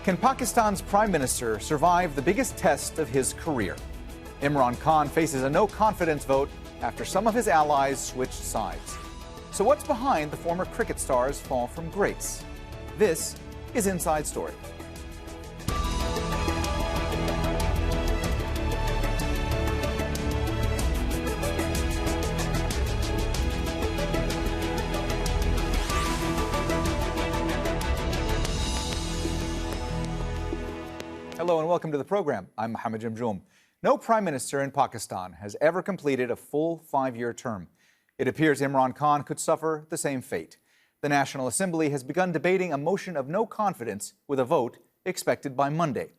Can Pakistan's Prime Minister survive the biggest test of his career? Imran Khan faces a no-confidence vote after some of his allies switched sides. So what's behind the former cricket star's fall from grace? This is Inside Story. Hello and welcome to the program. I'm Mohammed. Jamjoom. No prime minister in Pakistan has ever completed a full 5-year term. It appears Imran Khan could suffer the same fate. The National Assembly has begun debating a motion of no confidence with a vote expected by Monday.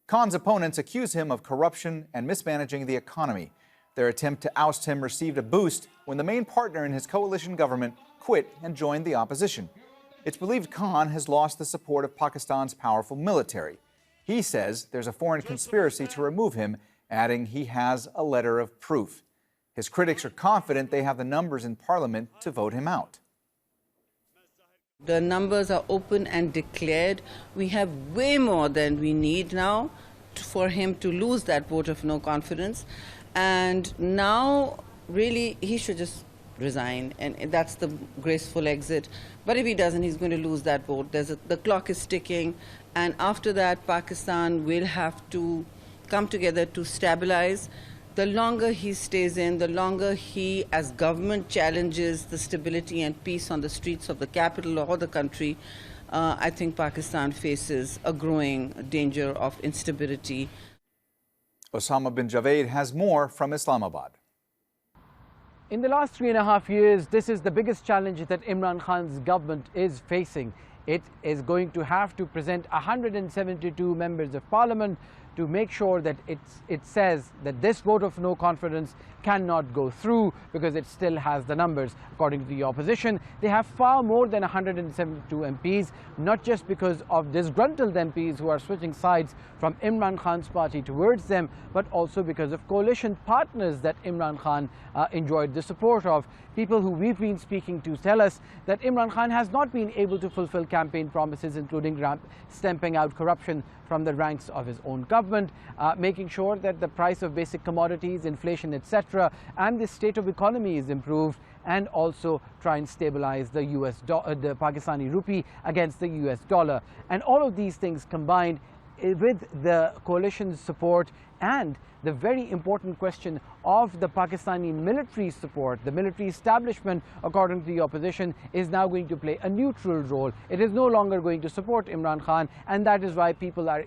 Khan's opponents accuse him of corruption and mismanaging the economy. Their attempt to oust him received a boost when the main partner in his coalition government quit and joined the opposition. It's believed Khan has lost the support of Pakistan's powerful military. He says there's a foreign conspiracy to remove him, adding he has a letter of proof. His critics are confident they have the numbers in parliament to vote him out. The numbers are open and declared. We have way more than we need now for him to lose that vote of no confidence. And now, really, he should just resign, and that's the graceful exit. But if he doesn't, he's going to lose that vote. The clock is ticking, and after that, Pakistan will have to come together to stabilize. The longer he stays in, the longer he, as government, challenges the stability and peace on the streets of the capital or the country, I think Pakistan faces a growing danger of instability. Osama bin Javed has more from Islamabad. In the last 3.5 years, this is the biggest challenge that Imran Khan's government is facing. It is going to have to present 172 members of parliament to make sure that it says that this vote of no confidence cannot go through because it still has the numbers. According to the opposition, they have far more than 172 MPs, not just because of disgruntled MPs who are switching sides from Imran Khan's party towards them, but also because of coalition partners that Imran Khan enjoyed the support of. People who we've been speaking to tell us that Imran Khan has not been able to fulfill campaign promises, including stamping out corruption from the ranks of his own government, making sure that the price of basic commodities, inflation, etc., and the state of economy is improved, and also try and stabilize the the Pakistani rupee against the US dollar. And all of these things combined with the coalition's support and the very important question of the Pakistani military support. The military establishment, according to the opposition, is now going to play a neutral role. It is no longer going to support Imran Khan, and that is why people are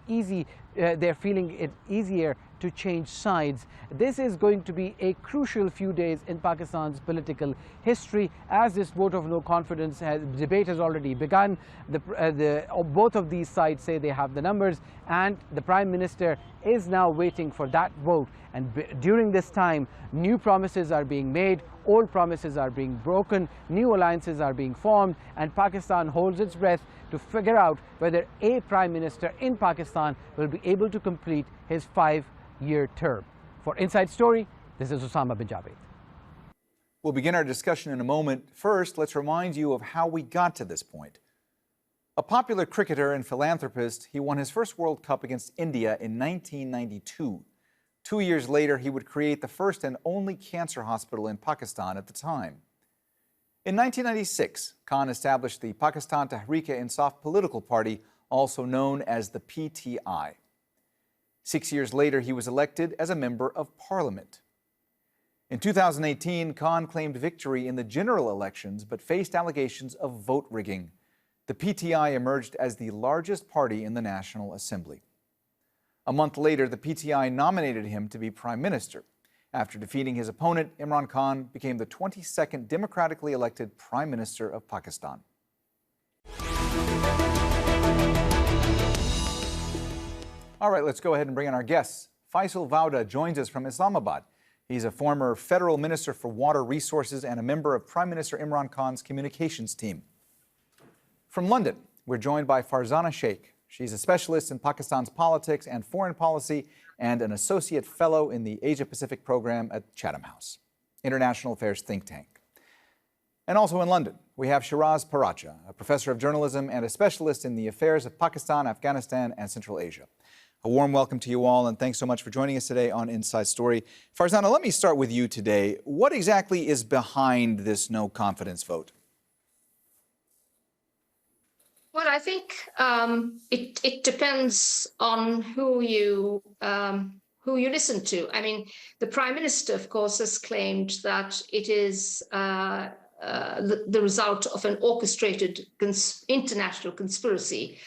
they're feeling it easier to change sides. This is going to be a crucial few days in Pakistan's political history, as this vote of no confidence debate has already begun. Both of these sides say they have the numbers, and the Prime Minister is now waiting for that vote. And during this time, new promises are being made, old promises are being broken, new alliances are being formed, and Pakistan holds its breath to figure out whether a Prime Minister in Pakistan will be able to complete his 5-year term. For Inside Story, this is Osama bin Javed. We'll begin our discussion in a moment. First, let's remind you of how we got to this point. A popular cricketer and philanthropist, he won his first World Cup against India in 1992. 2 years later, he would create the first and only cancer hospital in Pakistan at the time. In 1996, Khan established the Pakistan Tehreek-e-Insaf political party, also known as the PTI. 6 years later, he was elected as a member of parliament. In 2018, Khan claimed victory in the general elections, but faced allegations of vote rigging. The PTI emerged as the largest party in the National Assembly. A month later, the PTI nominated him to be prime minister. After defeating his opponent, Imran Khan became the 22nd democratically elected prime minister of Pakistan. All right, let's go ahead and bring in our guests. Faisal Vawda joins us from Islamabad. He's a former federal minister for water resources and a member of Prime Minister Imran Khan's communications team. From London, we're joined by Farzana Shaikh. She's a specialist in Pakistan's politics and foreign policy and an associate fellow in the Asia-Pacific program at Chatham House, international affairs think tank. And also in London, we have Shiraz Paracha, a professor of journalism and a specialist in the affairs of Pakistan, Afghanistan, and Central Asia. A warm welcome to you all, and thanks so much for joining us today on Inside Story. Farzana, let me start with you today. What exactly is behind this no confidence vote? Well, I think it depends on who you listen to. I mean, the Prime Minister, of course, has claimed that it is the result of an orchestrated international conspiracy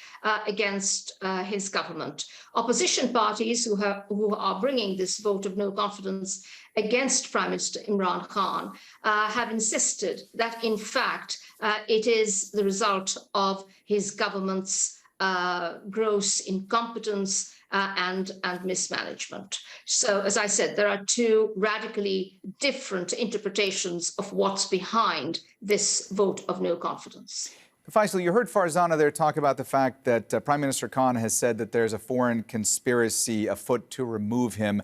against his government. Opposition parties who are bringing this vote of no confidence against Prime Minister Imran Khan have insisted that, in fact, it is the result of his government's gross incompetence and mismanagement. So, as I said, there are two radically different interpretations of what's behind this vote of no confidence. Faisal, you heard Farzana there talk about the fact that Prime Minister Khan has said that there's a foreign conspiracy afoot to remove him.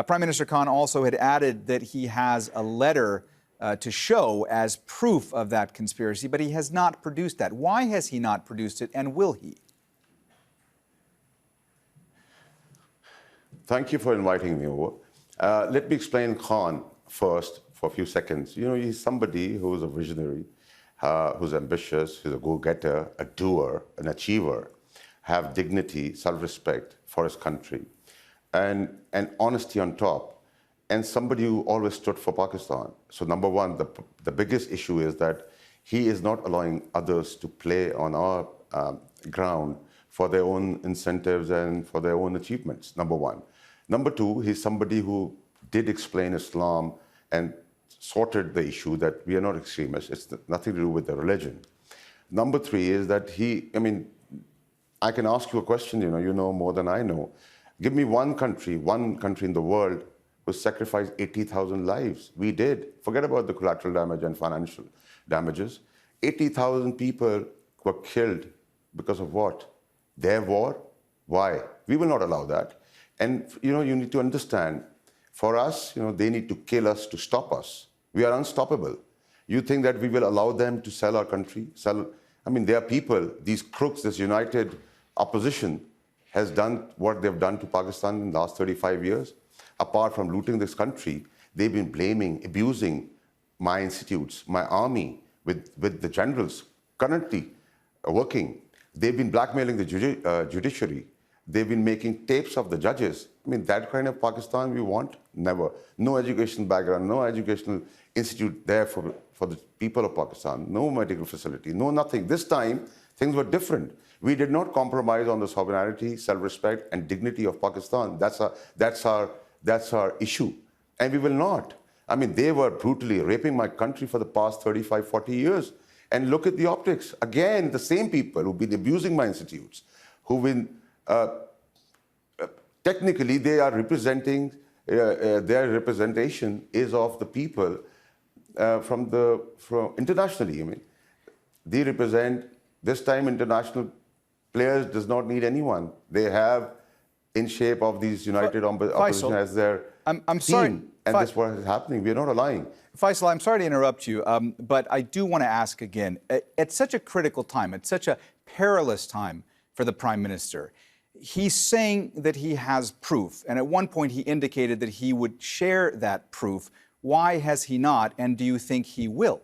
Prime Minister Khan also had added that he has a letter to show as proof of that conspiracy, but he has not produced that. Why has he not produced it, and will he? Thank you for inviting me over. Let me explain Khan first for a few seconds. You know, he's somebody who's a visionary, who's ambitious, who's a go-getter, a doer, an achiever, have dignity, self-respect for his country, and honesty on top, and somebody who always stood for Pakistan. So number one, the biggest issue is that he is not allowing others to play on our ground for their own incentives and for their own achievements, number one. Number two, he's somebody who did explain Islam and sorted the issue that we are not extremists. It's nothing to do with the religion. Number three is that I can ask you a question, you know more than I know. Give me one country in the world who sacrificed 80,000 lives. We did. Forget about the collateral damage and financial damages. 80,000 people were killed because of what? Their war? Why? We will not allow that. And you need to understand, for us, they need to kill us to stop us. We are unstoppable. You think that we will allow them to sell our country? There are people, these crooks, this united opposition has done what they've done to Pakistan in the last 35 years. Apart from looting this country, they've been blaming, abusing my institutes, my army, with the generals currently working. They've been blackmailing the judiciary. They've been making tapes of the judges. That kind of Pakistan we want? Never. No educational background, no educational institute there for the people of Pakistan, no medical facility, no nothing. This time, things were different. We did not compromise on the sovereignty, self-respect, and dignity of Pakistan. That's our issue. And we will not. They were brutally raping my country for the past 35, 40 years. And look at the optics. Again, the same people who've been abusing my institutes, who've been, technically, they are representing, their representation is of the people from internationally. They represent, this time international players does not need anyone. They have in shape of these united opposition as their I'm team. sorry, and this is what is happening. We are not allowing. Faisal, I'm sorry to interrupt you, but I do want to ask again, at such a critical time, at such a perilous time for the Prime Minister, he's saying that he has proof, and at one point he indicated that he would share that proof. Why has he not, and do you think he will?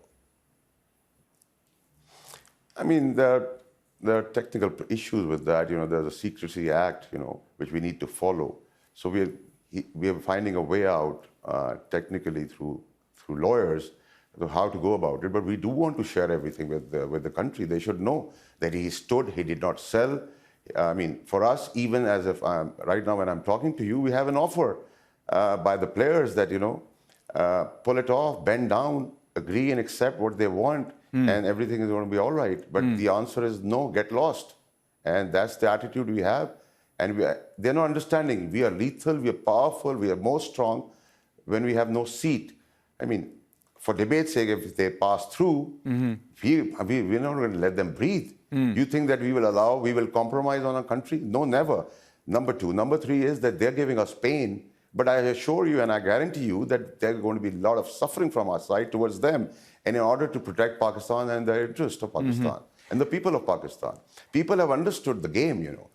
There are technical issues with that. There's a Secrecy Act, which we need to follow. So we are finding a way out technically through lawyers to how to go about it. But we do want to share everything with the country. They should know that he stood, he did not sell. For us, even as if right now when I'm talking to you, we have an offer by the players that, pull it off, bend down, agree and accept what they want, and everything is going to be all right. But the answer is no, get lost. And that's the attitude we have. And they're not understanding. We are lethal, we are powerful, we are more strong when we have no seat. For debate's sake, if they pass through, we're not going to let them breathe. You think that we will compromise on our country? No, never. Number two. Number three is that they're giving us pain. But I assure you and I guarantee you that there's going to be a lot of suffering from our side towards them. and in order to protect Pakistan and the interest of Pakistan and the people of Pakistan. People have understood the game, you know.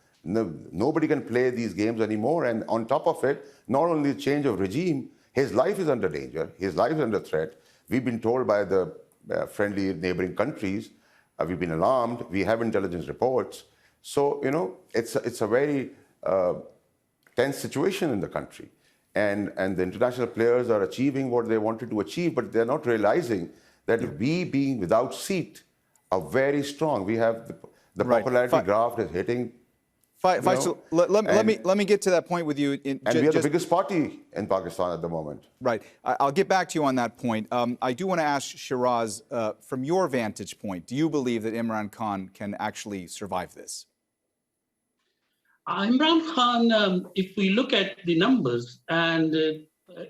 Nobody can play these games anymore. And on top of it, not only change of regime, his life is under danger, his life is under threat. We've been told by the friendly neighboring countries, we've been alarmed, we have intelligence reports. So, you know, it's a very tense situation in the country. And the international players are achieving what they wanted to achieve, but they're not realizing that we being without seat are very strong. We have the popularity graph is hitting. Faisal, let me get to that point with you. And we are the biggest party in Pakistan at the moment. Right. I'll get back to you on that point. I do want to ask Shiraz, from your vantage point, do you believe that Imran Khan can actually survive this? Imran Khan, if we look at the numbers, and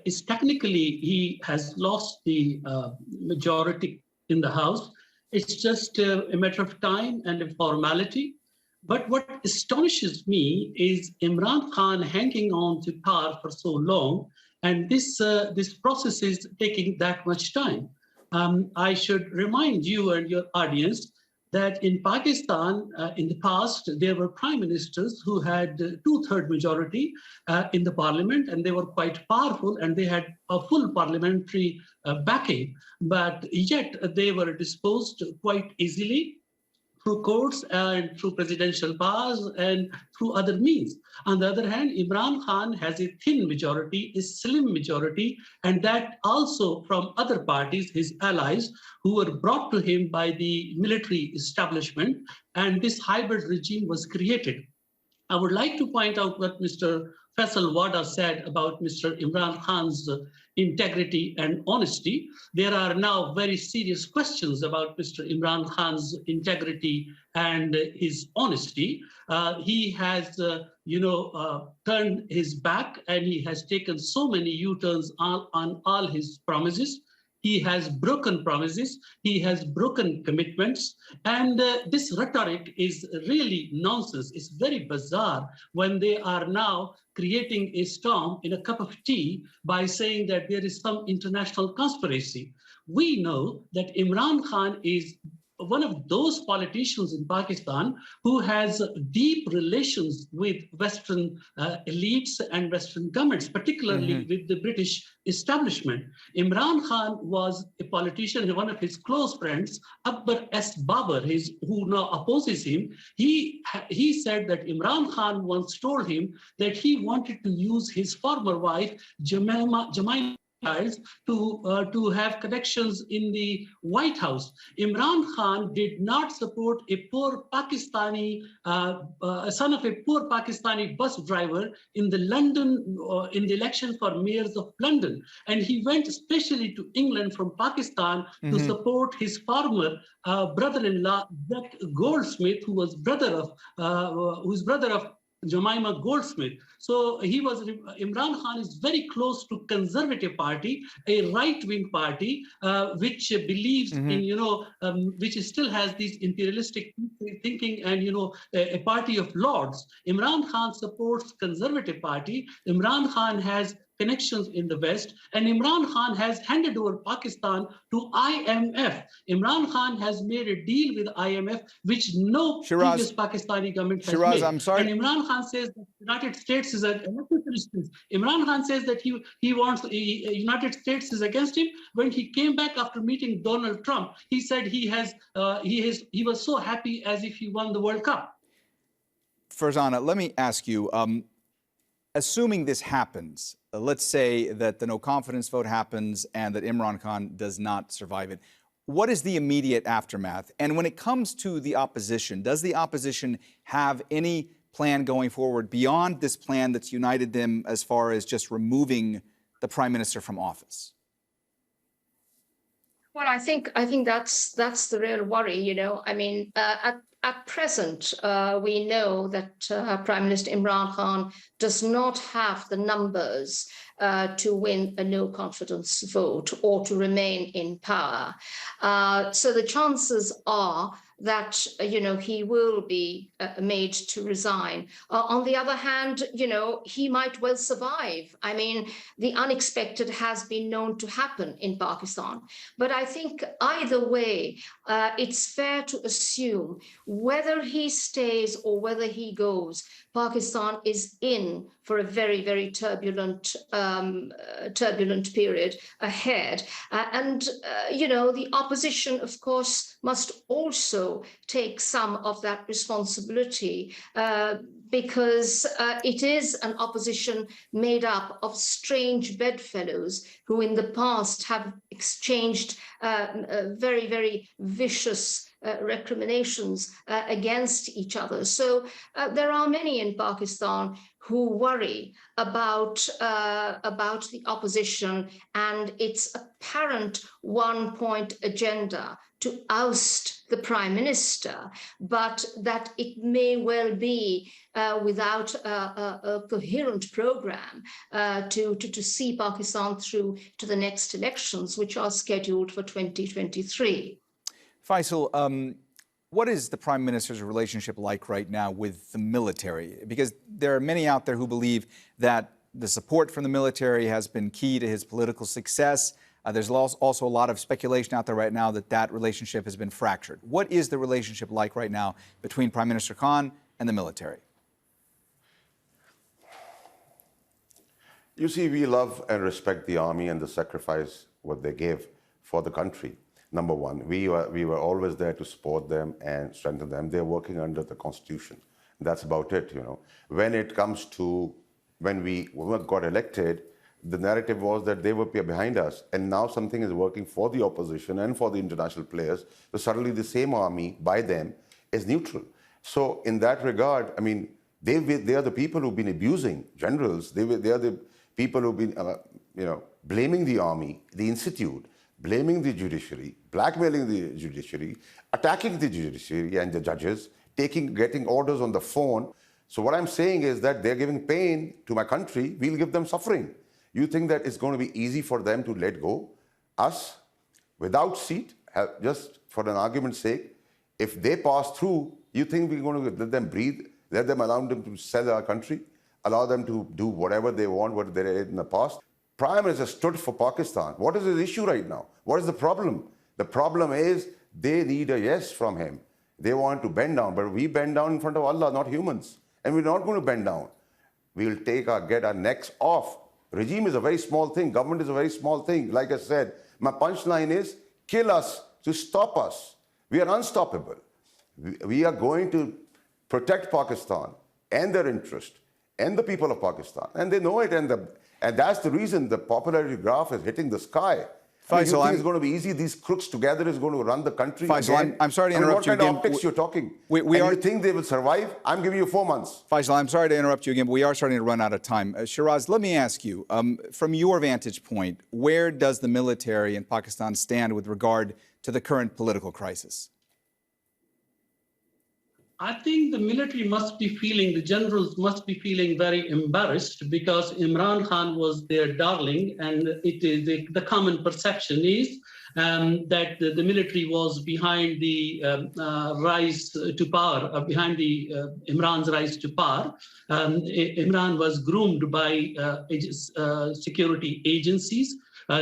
is technically he has lost the majority in the House. It's just a matter of time and a formality. But what astonishes me is Imran Khan hanging on to power for so long, and this process is taking that much time. I should remind you and your audience that in Pakistan, in the past, there were prime ministers who had 2/3 majority in the parliament, and they were quite powerful, and they had a full parliamentary backing, but yet they were disposed quite easily through courts and through presidential powers and through other means. On the other hand, Imran Khan has a thin majority, a slim majority, and that also from other parties, his allies, who were brought to him by the military establishment, and this hybrid regime was created. I would like to point out what Mr. Faisal Vawda said about Mr. Imran Khan's integrity and honesty. There are now very serious questions about Mr. Imran Khan's integrity and his honesty. He has, turned his back, and he has taken so many U-turns on all his promises. He has broken promises, he has broken commitments, and this rhetoric is really nonsense. It's very bizarre when they are now creating a storm in a cup of tea by saying that there is some international conspiracy. We know that Imran Khan is one of those politicians in Pakistan who has deep relations with Western elites and Western governments, particularly with the British establishment. Imran Khan was a politician, one of his close friends, Akbar S. Babar, who now opposes him. He said that Imran Khan once told him that he wanted to use his former wife, Jemima to have connections in the White House. Imran Khan did not support a poor Pakistani, son of a poor Pakistani bus driver in the in the election for mayors of London. And he went especially to England from Pakistan to support his former brother-in-law, Jack Goldsmith, who was brother of Jemima Goldsmith. So Imran Khan is very close to Conservative Party, a right-wing party, which believes in, which still has these imperialistic thinking and, a party of lords. Imran Khan supports Conservative Party. Imran Khan has connections in the West, and Imran Khan has handed over Pakistan to IMF. Imran Khan has made a deal with IMF, which no previous Pakistani government has made. I'm sorry. And Imran Khan says that the United States is Imran Khan says that he wants United States is against him. When he came back after meeting Donald Trump, he said he was so happy as if he won the World Cup. Farzana, let me ask you, assuming this happens, let's say that the no confidence vote happens and that Imran Khan does not survive it. What is the immediate aftermath? And when it comes to the opposition, does the opposition have any plan going forward beyond this plan that's united them as far as just removing the prime minister from office? Well, I think that's the real worry. I mean, at present, we know that Prime Minister Imran Khan does not have the numbers to win a no confidence vote or to remain in power. So the chances are that, he will be made to resign. On the other hand, he might well survive. I mean, the unexpected has been known to happen in Pakistan. But I think either way, it's fair to assume whether he stays or whether he goes, Pakistan is in for a very, very turbulent period ahead. The opposition, of course, must also take some of that responsibility because it is an opposition made up of strange bedfellows who in the past have exchanged very, very vicious recriminations against each other. So there are many in Pakistan who worry about the opposition and its apparent one-point agenda to oust the prime minister, but that it may well be without a coherent program to see Pakistan through to the next elections, which are scheduled for 2023. Faisal, what is the Prime Minister's relationship like right now with the military? Because there are many out there who believe that the support from the military has been key to his political success. There's also a lot of speculation out there right now that that relationship has been fractured. What is the relationship like right now between Prime Minister Khan and the military? You see, we love and respect the army and the sacrifice what they give for the country. Number one, we were always there to support them and strengthen them. They're working under the Constitution. That's about it, When it comes to when we got elected, the narrative was that they were behind us, and now something is working for the opposition and for the international players. So suddenly the same army by them is neutral. So in that regard, I mean, they are the people who've been abusing generals. They are the people who've been, blaming the army, the institute, blaming the judiciary, blackmailing the judiciary, attacking the judiciary and the judges, getting orders on the phone. So what I'm saying is that they're giving pain to my country, we'll give them suffering. You think that it's going to be easy for them to let go? Us, without seat, just for an argument's sake, if they pass through, you think we're going to let them breathe, allow them to sell our country, allow them to do whatever they want, what they did in the past? Prime Minister stood for Pakistan. What is his issue right now? What is the problem? The problem is they need a yes from him. They want to bend down, but we bend down in front of Allah, not humans. And we're not going to bend down. We'll get our necks off. Regime is a very small thing. Government is a very small thing. Like I said, my punchline is kill us to stop us. We are unstoppable. We are going to protect Pakistan and their interest and the people of Pakistan. And they know it. And that's the reason the popularity graph is hitting the sky. You think it's going to be easy? These crooks together is going to run the country Faisal, I'm sorry to interrupt you again. What kind of optics you're talking? You think they will survive? I'm giving you 4 months. Faisal, I'm sorry to interrupt you again, but we are starting to run out of time. Shiraz, let me ask you, from your vantage point, where does the military in Pakistan stand with regard to the current political crisis? I think the military the generals must be feeling very embarrassed because Imran Khan was their darling, and it is the common perception is that the military was behind the rise to power, behind the Imran's rise to power. Imran was groomed by security agencies.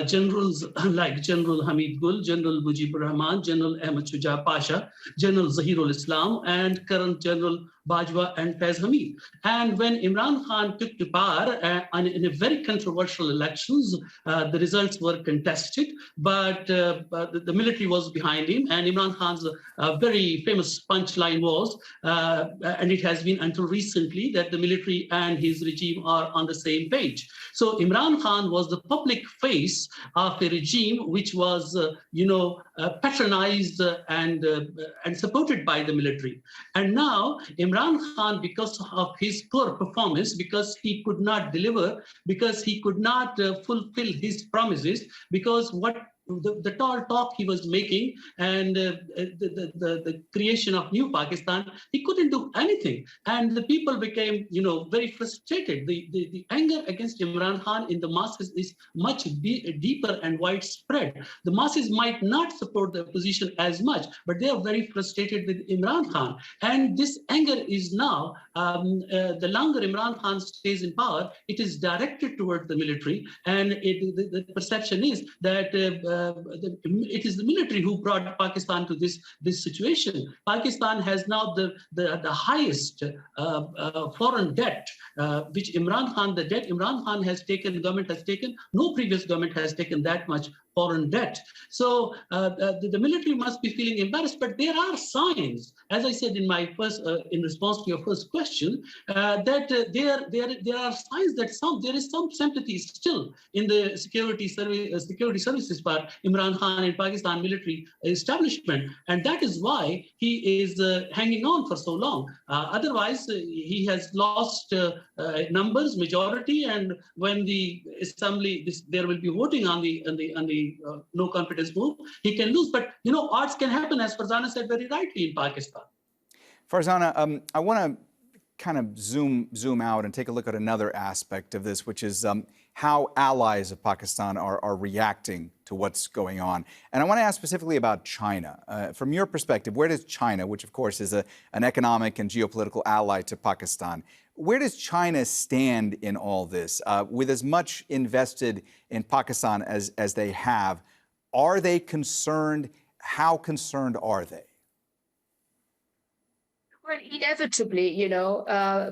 Generals like General Hamid Gul, General Mujibur Rahman, General Ahmad Shuja Pasha, General Zahirul Islam, and current General Bajwa and Faiz Hamid. And when Imran Khan took to power in a very controversial elections, the results were contested, but the military was behind him. And Imran Khan's very famous punchline was, and it has been until recently, that the military and his regime are on the same page. So Imran Khan was the public face of a regime which was, patronized and supported by the military. And now Imran Khan, because of his poor performance, because he could not deliver, because he could not fulfill his promises, because what the tall talk he was making and the creation of new Pakistan, he couldn't do anything. And the people became, very frustrated. The anger against Imran Khan in the masses is much deeper and widespread. The masses might not support the opposition as much, but they are very frustrated with Imran Khan. And this anger is now, the longer Imran Khan stays in power, it is directed towards the military. And the perception is that it is the military who brought Pakistan to this situation. Pakistan has now the highest foreign debt, which the debt Imran Khan has taken, the government has taken. No previous government has taken that much foreign debt. So the military must be feeling embarrassed, but there are signs, as I said in my first, in response to your first question, that there are signs that there is some sympathy still in the security services for Imran Khan and Pakistan military establishment, and that is why he is hanging on for so long. Otherwise, he has lost numbers, majority, and when the assembly, there will be voting on the no confidence move, he can lose. But odds can happen, as Farzana said very rightly, in Pakistan. Farzana, I want to kind of zoom out and take a look at another aspect of this, which is how allies of Pakistan are reacting to what's going on. And I want to ask specifically about China. From your perspective, where does China, which of course is an economic and geopolitical ally to Pakistan, where does China stand in all this? With as much invested in Pakistan as they have, are they concerned? How concerned are they? Well, inevitably,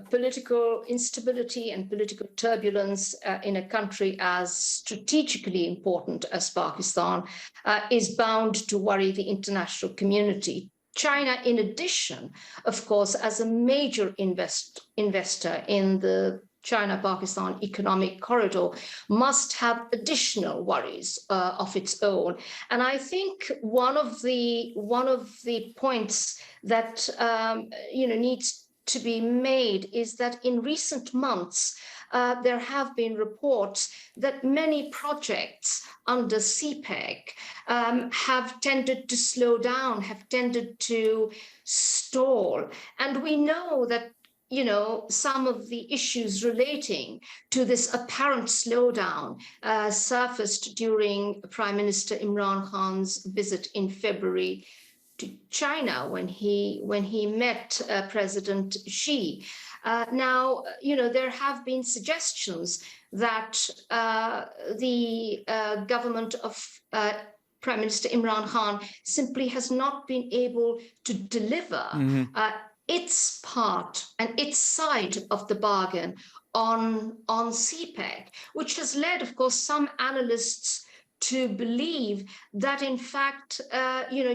political instability and political turbulence in a country as strategically important as Pakistan is bound to worry the international community. China, in addition, of course, as a major investor in the China-Pakistan economic corridor, must have additional worries of its own. And I think one of the points that needs to be made is that in recent months there have been reports that many projects under CPEC have tended to slow down, have tended to stall, and we know that some of the issues relating to this apparent slowdown surfaced during Prime Minister Imran Khan's visit in February to China when he met President Xi. Now, there have been suggestions that the government of Prime Minister Imran Khan simply has not been able to deliver its part and its side of the bargain on CPEC, which has led, of course, some analysts to believe that, in fact,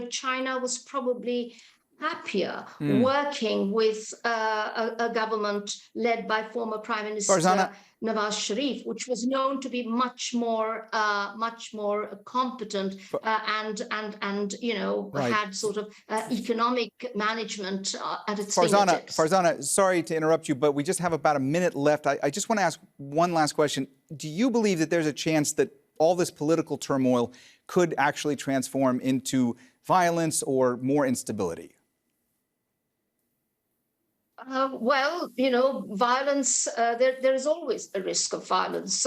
China was probably happier working with a government led by former Prime Minister Farzana. Nawaz Sharif, which was known to be much more competent and Right. had sort of economic management at its fingertips. Farzana, sorry to interrupt you, but we just have about a minute left. I just want to ask one last question. Do you believe that there's a chance that all this political turmoil could actually transform into violence or more instability? Violence, there is always a risk of violence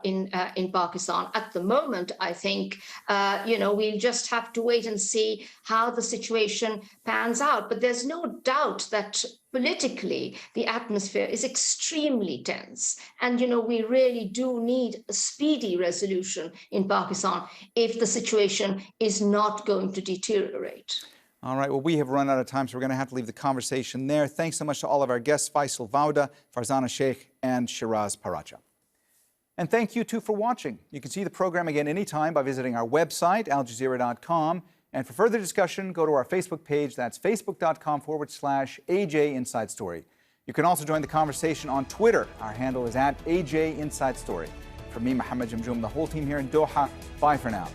in Pakistan. At the moment, I think, we'll just have to wait and see how the situation pans out. But there's no doubt that politically, the atmosphere is extremely tense. And, we really do need a speedy resolution in Pakistan if the situation is not going to deteriorate. All right, well, we have run out of time, so we're going to have to leave the conversation there. Thanks so much to all of our guests, Faisal Vawda, Farzana Shaikh, and Shiraz Paracha. And thank you, too, for watching. You can see the program again anytime by visiting our website, aljazeera.com. And for further discussion, go to our Facebook page. That's facebook.com/AJ Inside Story. You can also join the conversation on Twitter. Our handle is @AJ Inside Story. From me, Mohammed, Jamjoom, the whole team here in Doha, bye for now.